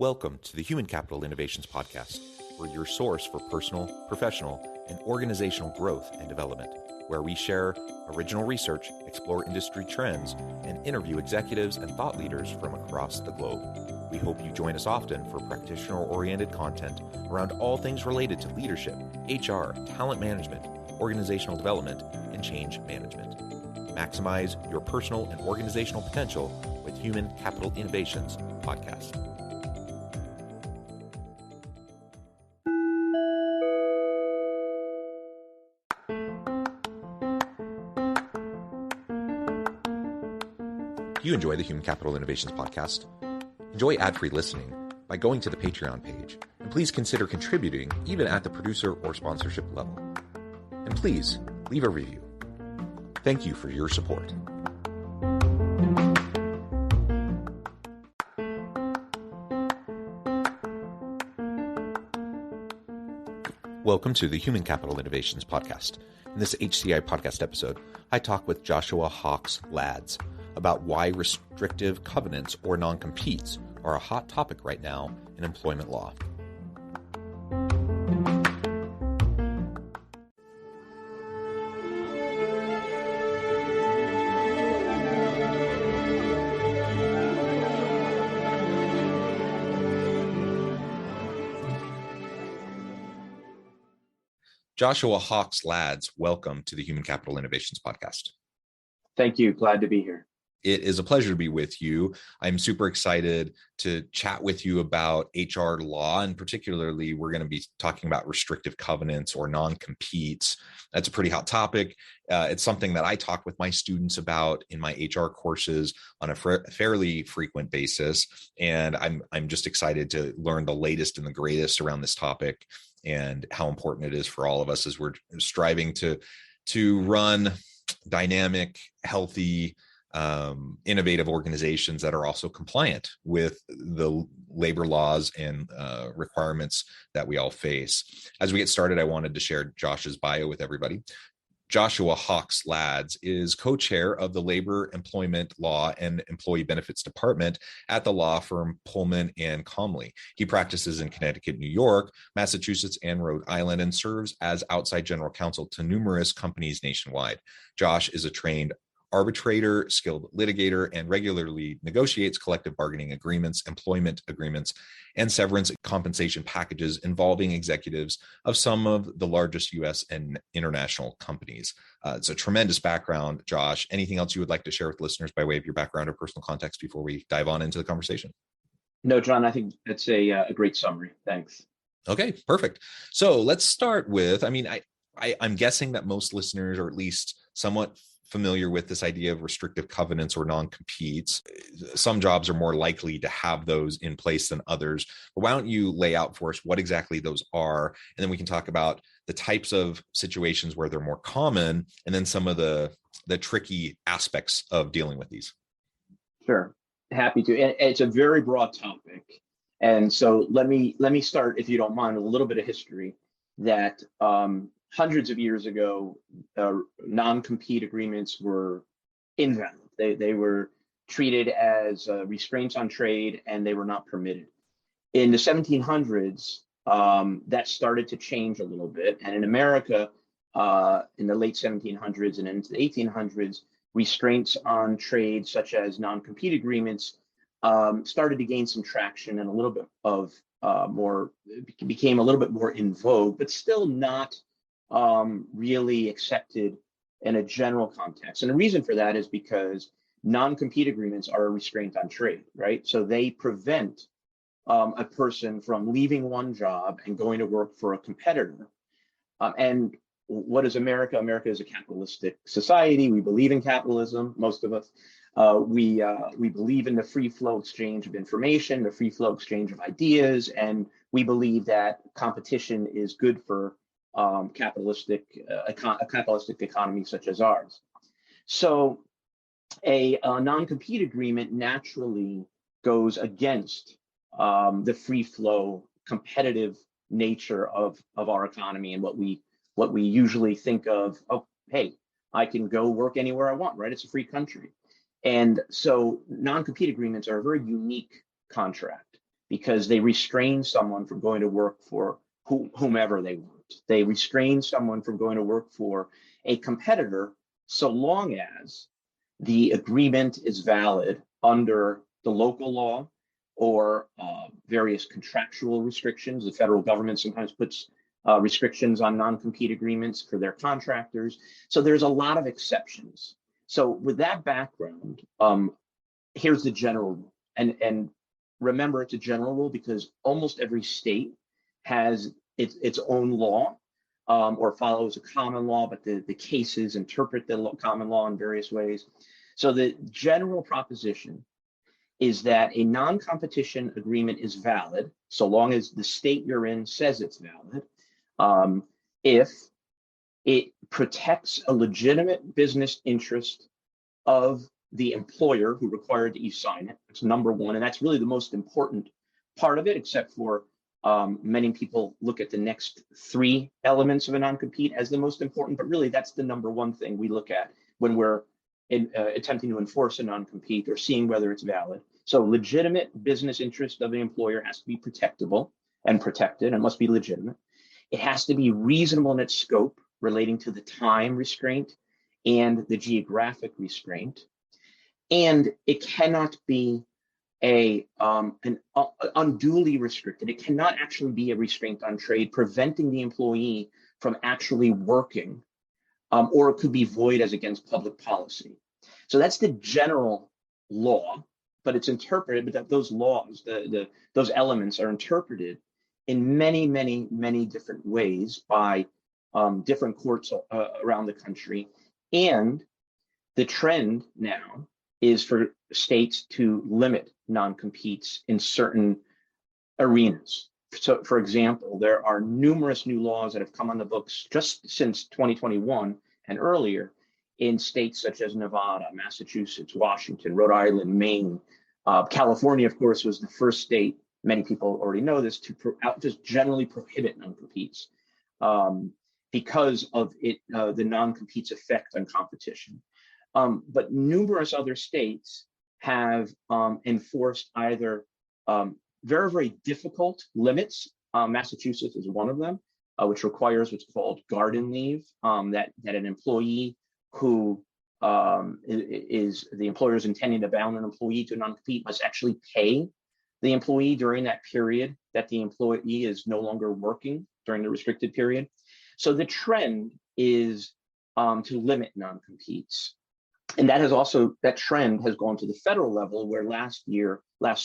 Welcome to the Human Capital Innovations Podcast. We're your source for personal, professional, and organizational growth and development, where we share original research, explore industry trends, and interview executives and thought leaders from across the globe. We hope you join us often for practitioner-oriented content around all things related to leadership, HR, talent management, organizational development, and change management. Maximize your personal and organizational potential with Human Capital Innovations Podcast. If you enjoy the Human Capital Innovations Podcast, enjoy ad-free listening by going to the Patreon page, and please consider contributing even at the producer or sponsorship level. And please leave a review. Thank you for your support. Welcome to the Human Capital Innovations Podcast. In this HCI Podcast episode, I talk with Joshua Hawks Lads about why restrictive covenants or non-competes are a hot topic right now in employment law. Joshua Hawks Lads, welcome to the Human Capital Innovations Podcast. Thank you. Glad to be here. It is a pleasure to be with you. I'm super excited to chat with you about HR law, and particularly we're going to be talking about restrictive covenants or non-competes. That's a pretty hot topic. It's something that I talk with my students about in my HR courses on a fairly frequent basis, and I'm just excited to learn the latest and the greatest around this topic and how important it is for all of us as we're striving to run dynamic, healthy, innovative organizations that are also compliant with the labor laws and requirements that we all face. As we get started, I wanted to share Josh's bio with everybody. Joshua Hawks Lads is co-chair of the Labor, Employment Law, and Employee Benefits Department at the law firm Pullman and Comley. He practices in Connecticut, New York, Massachusetts, and Rhode Island, and serves as outside general counsel to numerous companies nationwide. Josh is a trained arbitrator, skilled litigator, and regularly negotiates collective bargaining agreements, employment agreements, and severance compensation packages involving executives of some of the largest U.S. and international companies. It's a tremendous background, Josh. Anything else you would like to share with listeners by way of your background or personal context before we dive on into the conversation? No, John, I think that's a great summary. Thanks. Okay, perfect. So let's start with, I'm guessing that most listeners are at least somewhat familiar with this idea of restrictive covenants or non-competes. Some jobs are more likely to have those in place than others. But why don't you lay out for us what exactly those are, and then we can talk about the types of situations where they're more common, and then some of the tricky aspects of dealing with these. Sure, happy to. And it's a very broad topic, and so let me start, if you don't mind, with a little bit of history. That hundreds of years ago, non-compete agreements were invalid. They were treated as restraints on trade, and they were not permitted. In the 1700s, that started to change a little bit. And in America, in the late 1700s and into the 1800s, restraints on trade, such as non-compete agreements, started to gain some traction and a little bit of became a little bit more in vogue, but still not really accepted in a general context. And the reason for that is because non-compete agreements are a restraint on trade, right? So they prevent a person from leaving one job and going to work for a competitor. And what is America? America is a capitalistic society. We believe in capitalism, most of us. We believe in the free flow exchange of information, the free flow exchange of ideas, and we believe that competition is good for a capitalistic economy such as ours. So a non-compete agreement naturally goes against the free flow competitive nature of our economy and what we usually think of, oh, hey, I can go work anywhere I want, right? It's a free country. And so non-compete agreements are a very unique contract. because they restrain someone from going to work for whomever they want. They restrain someone from going to work for a competitor so long as the agreement is valid under the local law or various contractual restrictions. The federal government sometimes puts restrictions on non-compete agreements for their contractors. So there's a lot of exceptions. So with that background, here's the general rule. And remember, it's a general rule because almost every state has its own law or follows a common law, but the cases interpret the common law in various ways. So the general proposition is that a non-competition agreement is valid so long as the state you're in says it's valid, if it protects a legitimate business interest of the employer who required that you sign it. That's number one, and that's really the most important part of it, except for many people look at the next three elements of a non-compete as the most important, but really that's the number one thing we look at when we're attempting to enforce a non-compete or seeing whether it's valid. So legitimate business interest of the employer has to be protectable and protected and must be legitimate. It has to be reasonable in its scope relating to the time restraint and the geographic restraint. And it cannot be unduly restricted. It cannot actually be a restraint on trade, preventing the employee from actually working, or it could be void as against public policy. So that's the general law, but it's interpreted, but that those laws, those elements are interpreted in many, many, many different ways by different courts around the country. And the trend now is for states to limit non-competes in certain arenas. So, for example, there are numerous new laws that have come on the books just since 2021 and earlier in states such as Nevada, Massachusetts, Washington, Rhode Island, Maine. California, of course, was the first state, many people already know this, to just generally prohibit non-competes because of the non-competes effect on competition. But numerous other states have enforced either very, very difficult limits. Massachusetts is one of them, which requires what's called garden leave, that an employee who is the employer is intending to bound an employee to non-compete must actually pay the employee during that period that the employee is no longer working during the restricted period. So the trend is to limit non-competes. And that trend has gone to the federal level, where last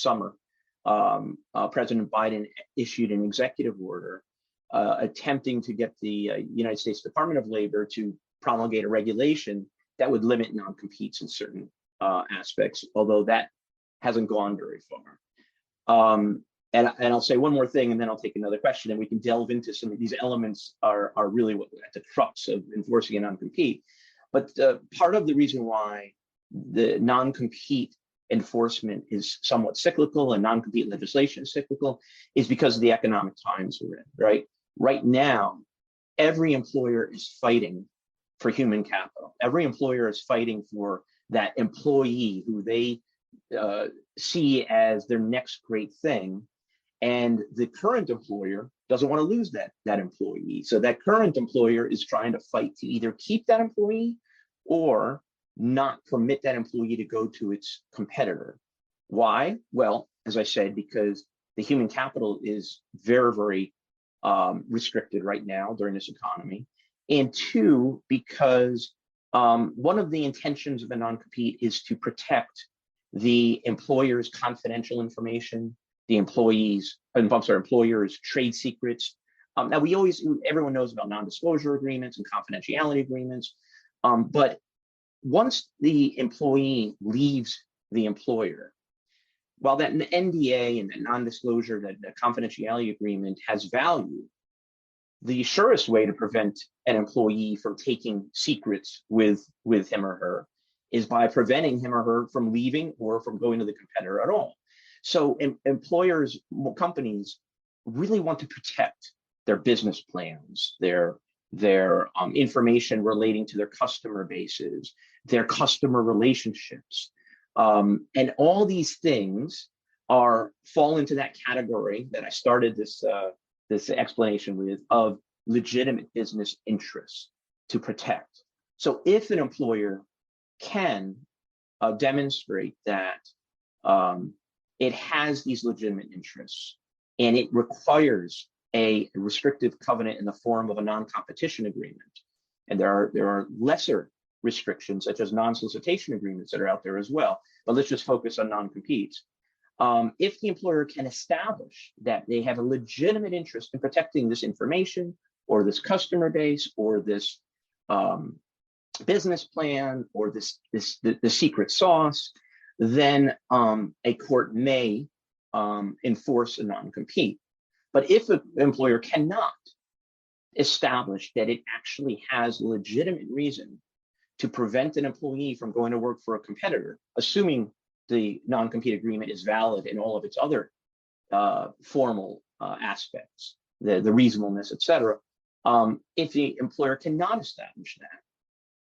summer, President Biden issued an executive order attempting to get the United States Department of Labor to promulgate a regulation that would limit non-competes in certain aspects, although that hasn't gone very far. And I'll say one more thing, and then I'll take another question, and we can delve into some of these elements are really what at the crux of enforcing a non-compete. But part of the reason why the non-compete enforcement is somewhat cyclical and non-compete legislation is cyclical is because of the economic times we're in, right? Right now, every employer is fighting for human capital. Every employer is fighting for that employee who they see as their next great thing. And the current employer doesn't want to lose that employee. So that current employer is trying to fight to either keep that employee or not permit that employee to go to its competitor. Why? Well, as I said, because the human capital is very, very restricted right now during this economy. And two, because one of the intentions of a non-compete is to protect the employer's confidential information, the employer's trade secrets. Now everyone knows about non-disclosure agreements and confidentiality agreements, but once the employee leaves the employer, while that NDA and the non-disclosure, that confidentiality agreement has value, the surest way to prevent an employee from taking secrets with him or her is by preventing him or her from leaving or from going to the competitor at all. So employers, companies really want to protect their business plans, their information relating to their customer bases, their customer relationships. And all these things fall into that category that I started this explanation with, of legitimate business interests to protect. So if an employer can demonstrate that it has these legitimate interests and it requires a restrictive covenant in the form of a non-competition agreement, and there are lesser restrictions such as non-solicitation agreements that are out there as well, but let's just focus on non-competes. If the employer can establish that they have a legitimate interest in protecting this information or this customer base or this business plan or the secret sauce, then a court may enforce a non-compete. But if an employer cannot establish that it actually has legitimate reason to prevent an employee from going to work for a competitor, assuming the non-compete agreement is valid in all of its other formal aspects, the reasonableness, et cetera, if the employer cannot establish that,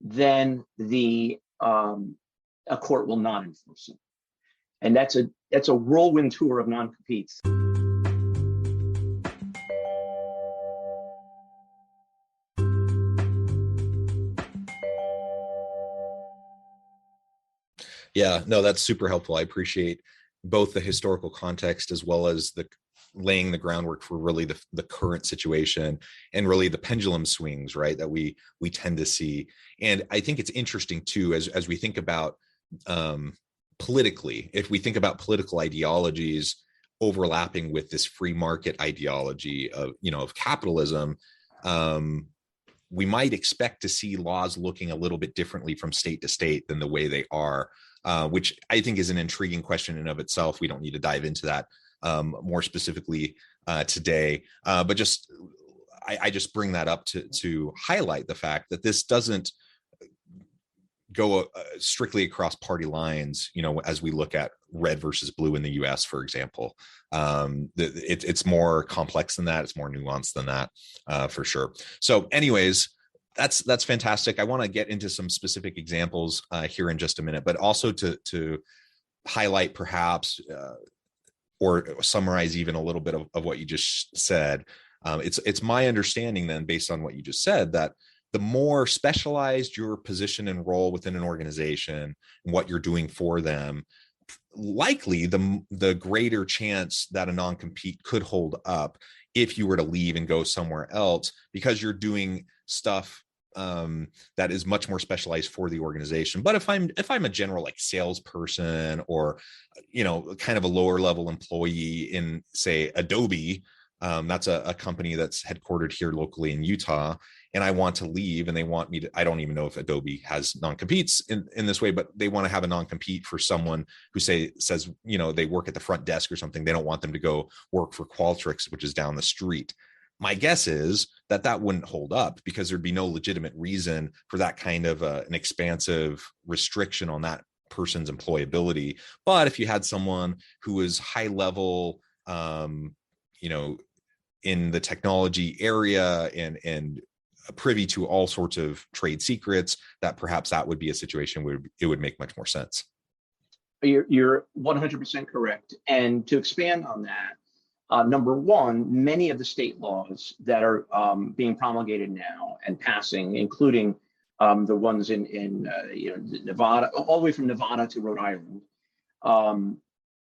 then a court will not enforce it. And that's a whirlwind tour of non-competes. Yeah, no, that's super helpful. I appreciate both the historical context as well as the laying the groundwork for really the current situation and really the pendulum swings, right, that we tend to see. And I think it's interesting too, as we think about politically, if we think about political ideologies overlapping with this free market ideology of capitalism, we might expect to see laws looking a little bit differently from state to state than the way they are, which I think is an intriguing question in and of itself. We don't need to dive into that more specifically today, but I just bring that up to highlight the fact that this doesn't go strictly across party lines, as we look at red versus blue in the US, for example. It's more complex than that. It's more nuanced than that, for sure. So anyways, that's fantastic. I want to get into some specific examples here in just a minute, but also to highlight perhaps or summarize even a little bit of what you just said. It's my understanding then, based on what you just said, that the more specialized your position and role within an organization and what you're doing for them, likely the greater chance that a non-compete could hold up if you were to leave and go somewhere else, because you're doing stuff that is much more specialized for the organization. But if I'm a general like salesperson or kind of a lower level employee in, say, Adobe, that's a company that's headquartered here locally in Utah, and I want to leave and they want me to, I don't even know if Adobe has non-competes in this way, but they want to have a non-compete for someone who says, they work at the front desk or something. They don't want them to go work for Qualtrics, which is down the street. My guess is that wouldn't hold up, because there'd be no legitimate reason for that kind of an expansive restriction on that person's employability. But if you had someone who was high level, in the technology area and privy to all sorts of trade secrets, that perhaps that would be a situation where it would make much more sense. You're 100% correct. And to expand on that, number one, many of the state laws that are being promulgated now and passing, including the ones in Nevada, all the way from Nevada to Rhode Island,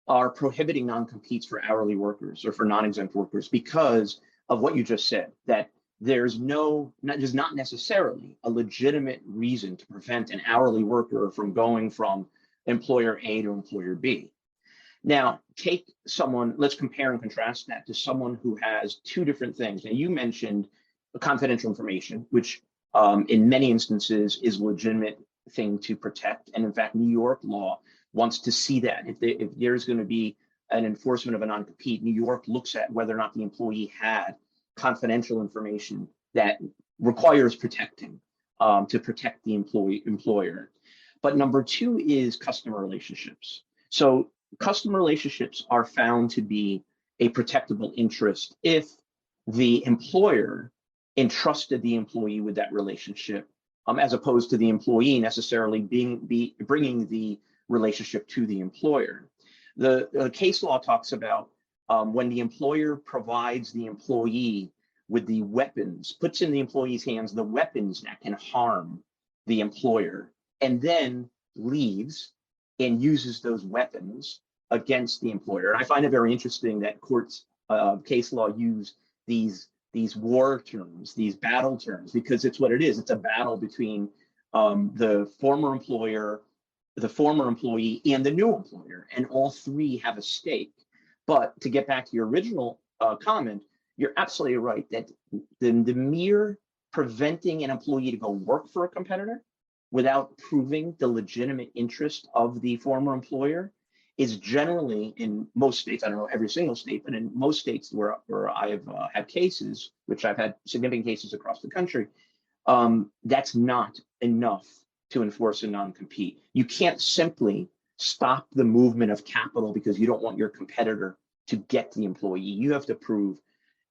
are prohibiting non-competes for hourly workers or for non-exempt workers because of what you just said, that there's not necessarily a legitimate reason to prevent an hourly worker from going from employer A to employer B. Now, take someone, let's compare and contrast that to someone who has two different things. Now, you mentioned confidential information, which in many instances is a legitimate thing to protect. And in fact, New York law wants to see that. If there's going to be an enforcement of a non-compete, New York looks at whether or not the employee had confidential information that requires protecting to protect the employer. But number two is customer relationships. So customer relationships are found to be a protectable interest if the employer entrusted the employee with that relationship, as opposed to the employee necessarily bringing the relationship to the employer. The case law talks about when the employer provides the employee with the weapons, puts in the employee's hands the weapons that can harm the employer, and then leaves and uses those weapons against the employer. And I find it very interesting that courts case law use these war terms, these battle terms, because it's what it is. It's a battle between the former employer, the former employee, and the new employer, and all three have a stake. But to get back to your original comment, you're absolutely right that the mere preventing an employee to go work for a competitor without proving the legitimate interest of the former employer is generally, in most states, I don't know every single state, but in most states where I have had cases, which I've had significant cases across the country, that's not enough to enforce a non-compete. You can't simply stop the movement of capital because you don't want your competitor to get the employee. You have to prove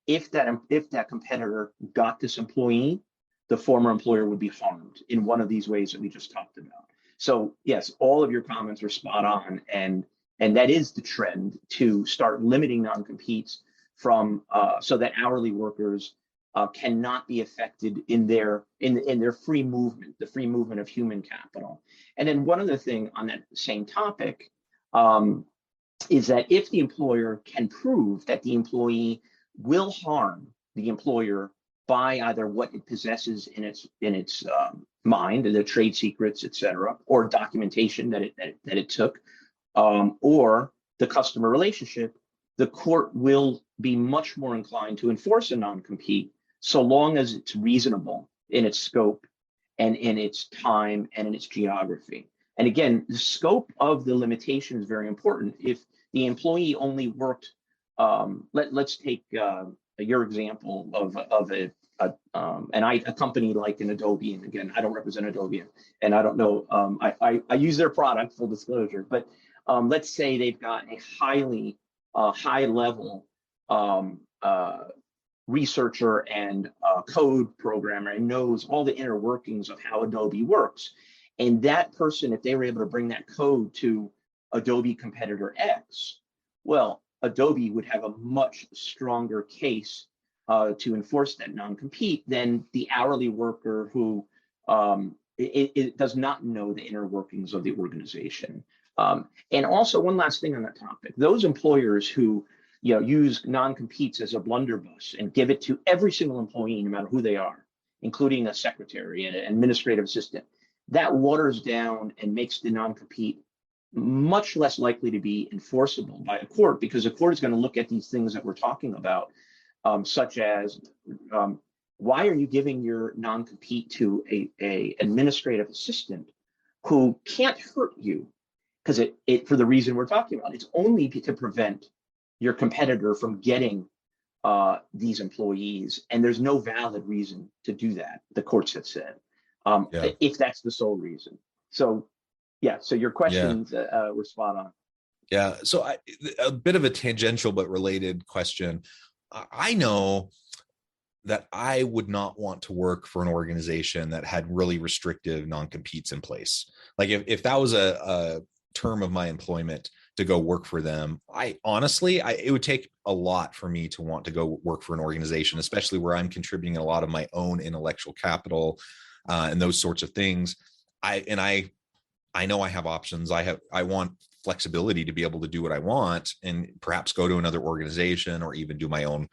if that competitor got this employee, the former employer would be harmed in one of these ways that we just talked about. So yes, all of your comments are spot on, and that is the trend to start limiting non-competes from so that hourly workers cannot be affected in their free movement, the free movement of human capital. And then one other thing on that same topic is that if the employer can prove that the employee will harm the employer by either what it possesses in its mind, the trade secrets, et cetera, or documentation that it took, or the customer relationship, the court will be much more inclined to enforce a non-compete so long as it's reasonable in its scope and in its time and in its geography. And again, the scope of the limitation is very important. If the employee only worked, let's take your example of a company like an Adobe, and again, I don't represent Adobe, and I don't know, I use their product, full disclosure, but let's say they've got a highly high level researcher and code programmer and knows all the inner workings of how Adobe works. And that person, if they were able to bring that code to Adobe competitor X, well, Adobe would have a much stronger case to enforce that non-compete than the hourly worker who it does not know the inner workings of the organization. And also, one last thing on that topic: those employers who use non-competes as a blunderbuss and give it to every single employee, no matter who they are, including a secretary and an administrative assistant, that waters down and makes the non-compete much less likely to be enforceable by a court, because a court is going to look at these things that we're talking about, such as why are you giving your non-compete to a administrative assistant who can't hurt you? Because it for the reason we're talking about, it's only to prevent your competitor from getting these employees, and there's no valid reason to do that, the courts have said, if that's the sole reason. So yeah, so your questions were spot on. Yeah, so a bit of a tangential but related question. I know that I would not want to work for an organization that had really restrictive non-competes in place. Like if that was a term of my employment to go work for them, it would take a lot for me to want to go work for an organization, especially where I'm contributing a lot of my own intellectual capital and those sorts of things. I know I have options. I want flexibility to be able to do what I want and perhaps go to another organization or even do my own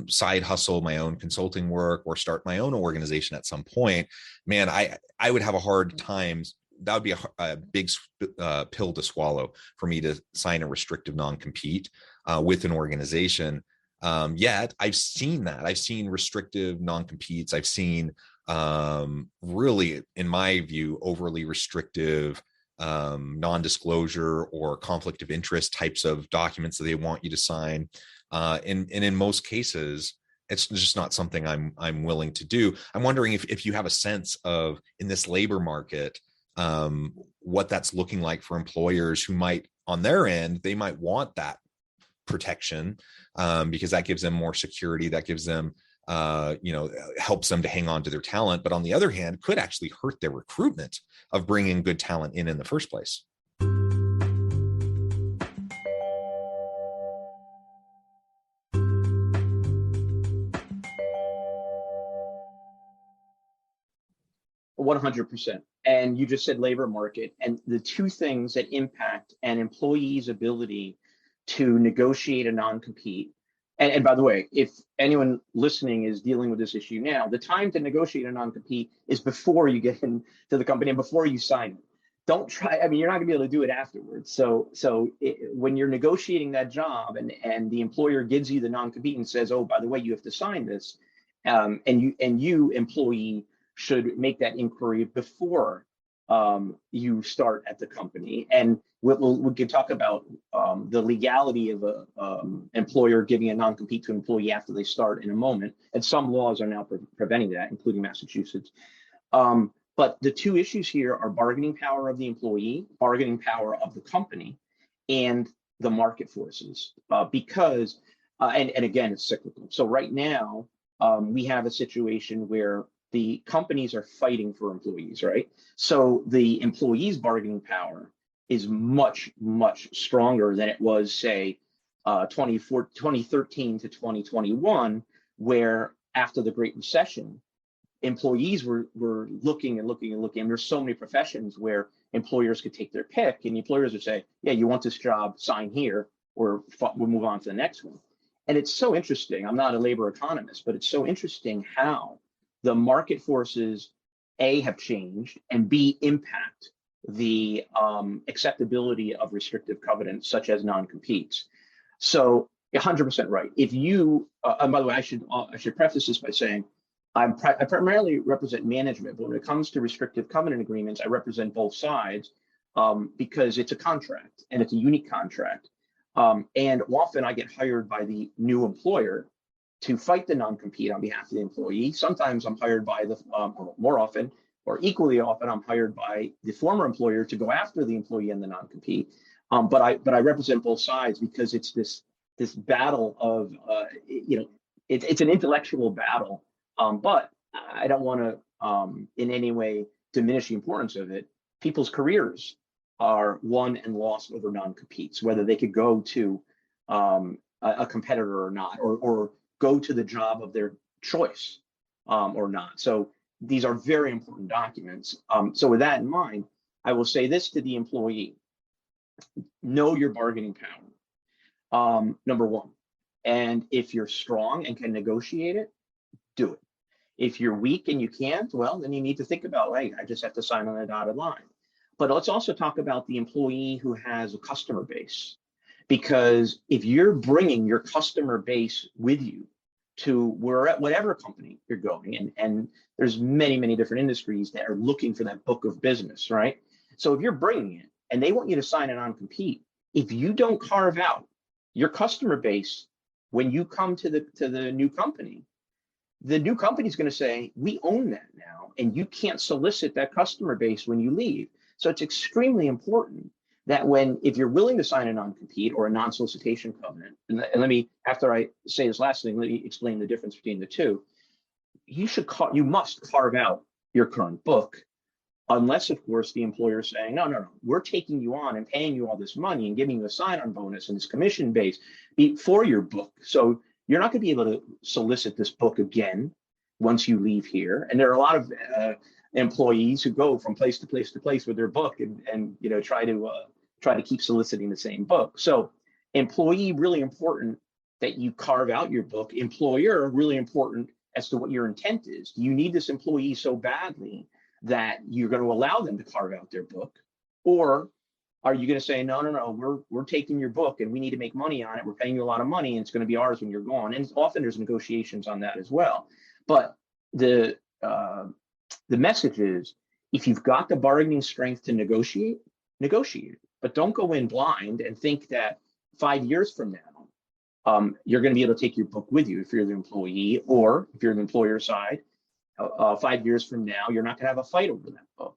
side hustle, my own consulting work, or start my own organization at some point. Man, I would have a hard time. That would be a big pill to swallow for me to sign a restrictive non-compete with an organization. Yet I've seen that. I've seen restrictive non-competes. I've seen really, in my view, overly restrictive non-disclosure or conflict of interest types of documents that they want you to sign. And in most cases, it's just not something I'm willing to do. I'm wondering if you have a sense of, in this labor market, what that's looking like for employers who might, on their end, they might want that protection because that gives them more security, that gives them helps them to hang on to their talent, but on the other hand, could actually hurt their recruitment of bringing good talent in the first place. 100%. And you just said labor market, and the two things that impact an employee's ability to negotiate a non-compete. And by the way, if anyone listening is dealing with this issue now, the time to negotiate a non-compete is before you get into the company and before you sign it. Don't try, I mean, you're not gonna be able to do it afterwards. So when you're negotiating that job and the employer gives you the non-compete and says, oh, by the way, you have to sign this, and you employee should make that inquiry before you start at the company. And we can talk about the legality of a employer giving a non-compete to an employee after they start in a moment. And some laws are now preventing that, including Massachusetts. But the two issues here are bargaining power of the employee, bargaining power of the company, and the market forces. Because, and again, it's cyclical. So right now, we have a situation where the companies are fighting for employees, right? So the employees' bargaining power is much, much stronger than it was, say, 2013 to 2021, where after the Great Recession, employees were looking and looking and looking. And there's so many professions where employers could take their pick, and the employers would say, yeah, you want this job, sign here, or we'll move on to the next one. And it's so interesting. I'm not a labor economist, but it's so interesting how the market forces, A, have changed, and B, impact the acceptability of restrictive covenants such as non-competes. So 100% right. If you, and by the way, I should preface this by saying, I primarily represent management, but when it comes to restrictive covenant agreements, I represent both sides because it's a contract and it's a unique contract. And often I get hired by the new employer to fight the non-compete on behalf of the employee. Sometimes I'm hired by the, more often, or equally often, I'm hired by the former employer to go after the employee in the non-compete. But I represent both sides because it's this battle of, it's an intellectual battle. But I don't want to in any way diminish the importance of it. People's careers are won and lost over non-competes, whether they could go to a competitor or not, or go to the job of their choice or not. So these are very important documents. So with that in mind, I will say this to the employee: know your bargaining power, number one. And if you're strong and can negotiate it, do it. If you're weak and you can't, well, then you need to think about, hey, I just have to sign on a dotted line. But let's also talk about the employee who has a customer base, because if you're bringing your customer base with you to whatever company you're going, and there's many different industries that are looking for that book of business, right? So if you're bringing it and they want you to sign a non-compete, if you don't carve out your customer base when you come to the new company, the new company is going to say, we own that now, and you can't solicit that customer base when you leave. So it's extremely important that if you're willing to sign a non-compete or a non-solicitation covenant, and let me, after I say this last thing, let me explain the difference between the two. You must carve out your current book, unless, of course, the employer is saying, no, we're taking you on and paying you all this money and giving you a sign-on bonus and this commission base for your book. So you're not going to be able to solicit this book again once you leave here. And there are a lot of employees who go from place to place to place with their book and try to keep soliciting the same book. So employee, really important that you carve out your book. Employer, really important as to what your intent is. Do you need this employee so badly that you're going to allow them to carve out their book? Or are you going to say, no, we're taking your book and we need to make money on it. We're paying you a lot of money and it's going to be ours when you're gone. And often there's negotiations on that as well. But the message is, if you've got the bargaining strength to negotiate it. But don't go in blind and think that 5 years from now, you're going to be able to take your book with you if you're the employee, or if you're the employer side, 5 years from now, you're not going to have a fight over that book.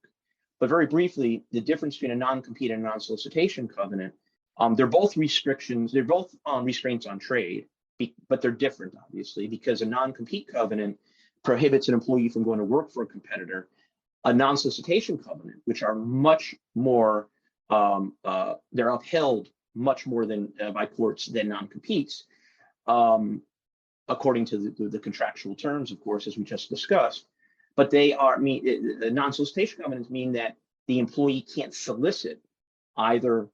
But very briefly, the difference between a non-compete and a non-solicitation covenant, they're both restrictions, they're both restraints on trade, but they're different, obviously, because a non-compete covenant prohibits an employee from going to work for a competitor. A non-solicitation covenant, which are much more, they're upheld much more than by courts than non-competes, according to the contractual terms, of course, as we just discussed. but the non-solicitation covenants mean that the employee can't solicit either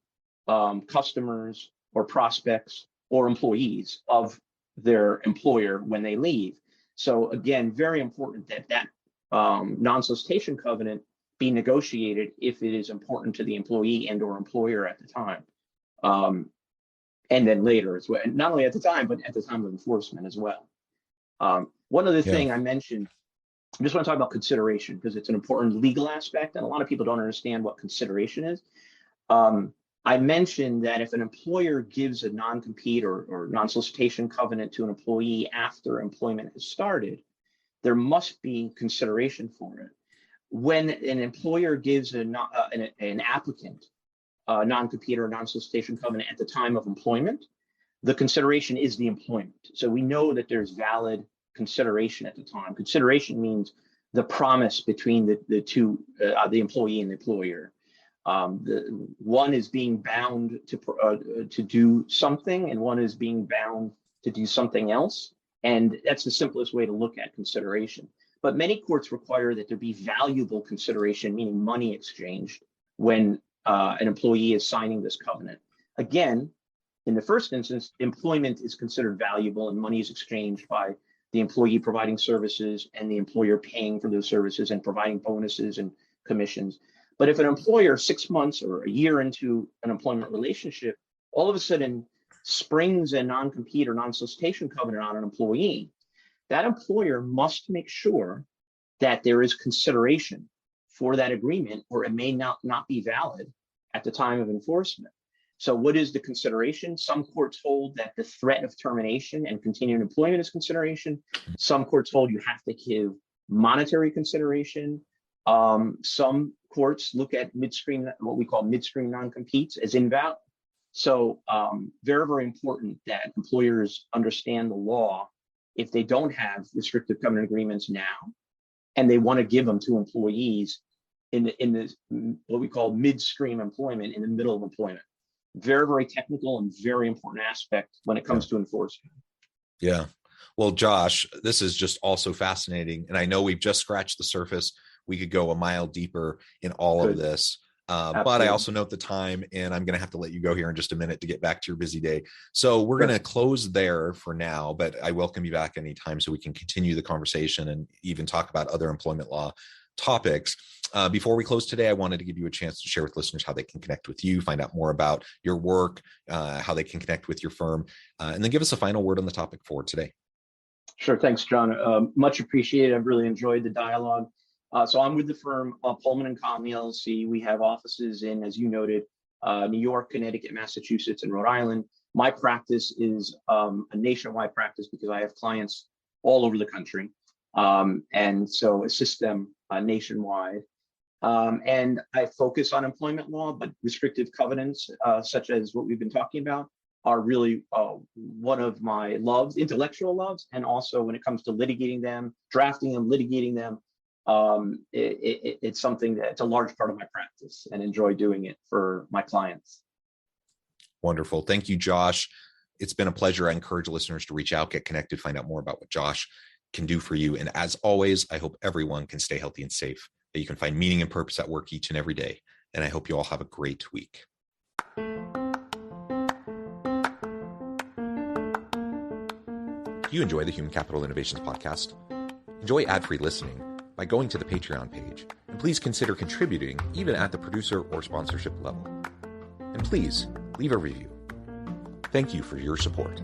customers or prospects or employees of their employer when they leave. So again, very important that non-solicitation covenant be negotiated if it is important to the employee and or employer at the time. And then later as well, not only at the time, but at the time of enforcement as well. One other thing I mentioned, I just want to talk about consideration because it's an important legal aspect and a lot of people don't understand what consideration is. I mentioned that if an employer gives a non-compete or non-solicitation covenant to an employee after employment has started, there must be consideration for it. When an employer gives an applicant a non-compete or non-solicitation covenant at the time of employment, the consideration is the employment. So we know that there's valid consideration at the time. Consideration means the promise between the two, the employee and the employer. The one is being bound to do something, and one is being bound to do something else. And that's the simplest way to look at consideration. But many courts require that there be valuable consideration, meaning money exchanged, when an employee is signing this covenant. Again, in the first instance, employment is considered valuable and money is exchanged by the employee providing services and the employer paying for those services and providing bonuses and commissions. But if an employer 6 months or a year into an employment relationship, all of a sudden springs a non-compete or non-solicitation covenant on an employee, that employer must make sure that there is consideration for that agreement, or it may not be valid at the time of enforcement. So what is the consideration? Some courts hold that the threat of termination and continuing employment is consideration. Some courts hold you have to give monetary consideration. Some courts look at midstream, what we call midstream non-competes, as invalid. So very, very important that employers understand the law. If they don't have restrictive covenant agreements now, and they want to give them to employees in this what we call midstream employment, in the middle of employment. Very, very technical and very important aspect when it comes to enforcement. Yeah. Well, Josh, this is just also fascinating. And I know we've just scratched the surface. We could go a mile deeper in all of this. But I also note the time, and I'm going to have to let you go here in just a minute to get back to your busy day. So we're going to close there for now, but I welcome you back anytime so we can continue the conversation and even talk about other employment law topics. Before we close today, I wanted to give you a chance to share with listeners how they can connect with you, find out more about your work, how they can connect with your firm, and then give us a final word on the topic for today. Sure. Thanks, John. Much appreciated. I've really enjoyed the dialogue. So I'm with the firm Pullman & Conley LLC. We have offices in, as you noted, New York, Connecticut, Massachusetts, and Rhode Island. My practice is a nationwide practice because I have clients all over the country, and so assist them nationwide. And I focus on employment law, but restrictive covenants, such as what we've been talking about, are really one of my loves, intellectual loves, and also when it comes to litigating them, drafting them, litigating them. It's something that's a large part of my practice and enjoy doing it for my clients. Wonderful. Thank you, Josh. It's been a pleasure. I encourage listeners to reach out, get connected, find out more about what Josh can do for you. And as always, I hope everyone can stay healthy and safe, that you can find meaning and purpose at work each and every day. And I hope you all have a great week. If you enjoy the Human Capital Innovations podcast, enjoy ad-free listening by going to the Patreon page, and please consider contributing even at the producer or sponsorship level. And please leave a review. Thank you for your support.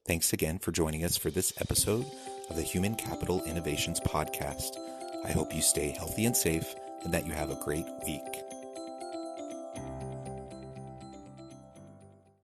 Thanks again for joining us for this episode of the Human Capital Innovations podcast. I hope you stay healthy and safe and that you have a great week.